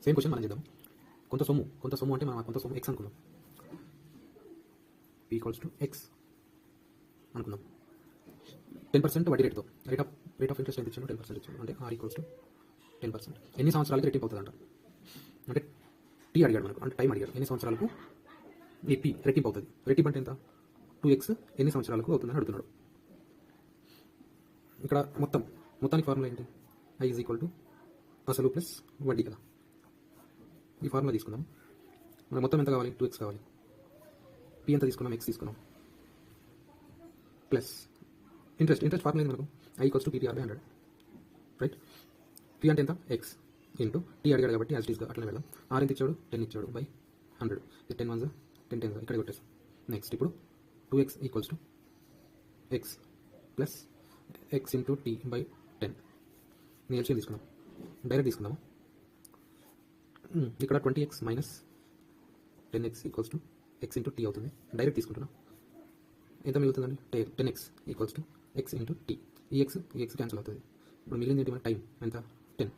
Same question మనం చేద్దాం. కొంత సొమ్ము అంటే మనం కొంత సొమ్ము ఎక్స్ అనుకుందాం. p ఈక్వల్స్ టు ఎక్స్ అనుకుందాం. 10% వడ్డీ రేట్తో రేట్ ఆఫ్ ఇంట్రెస్ట్ ఎంత ఇచ్చాను? 10% ఇచ్చాను. అంటే r ఈక్వల్స్ టు 10%. ఎన్ని సంవత్సరాలకి రెట్టింపు అవుతుందంట? అంటే టీ అడిగాడు మనకు, అంటే టైం అడిగాడు. ఎన్ని సంవత్సరాలకు ఈ p రెట్టింపు అవుతుంది? రెట్టింపు అంటే ఎంత? 2x ఎన్ని సంవత్సరాలకు అవుతుందని అడుగుతున్నాడు. ఇక్కడ మొత్తానికి ఫార్ములా ఏంటి? i ఈజ్ ఈక్వల్ టు అసలు ప్లస్ వడ్డీ కదా. ఈ ఫార్ములా తీసుకుందాం. మనకు మొత్తం ఎంత కావాలి? 2x కావాలి. p ఎంత తీసుకున్నాం? x తీసుకున్నాం. ప్లస్ ఇంట్రెస్ట్ ఫార్ములా ఏంటి మనకు? i equals to PTR/100, right? p అంటే ఎంత? x ఇంటూ t అడిగాడు కాబట్టి యాజ్ ఇట్ ఈస్గా అట్లనే వెళ్దాం. r ఎంత ఇచ్చాడు? 10 ఇచ్చాడు బై 100. 10 1 10 10 ఇక్కడ కొట్టేస్తాం. నెక్స్ట్ ఇప్పుడు 2x equals to x plus x into t by 10. నేను ఎల్సిఎం తీసుకుందాం, డైరెక్ట్ తీసుకుందాము. ఇక్కడ 20x minus 10x equals to x into t అవుతుంది. డైరెక్ట్ తీసుకుంటున్నాం. ఎంత మిగులుతుందండి? 10x equals to x into t. ఈ x క్యాన్సిల్ అవుతుంది. ఇప్పుడు మిగిలింది ఏంటి? మన టైం ఎంత? 10.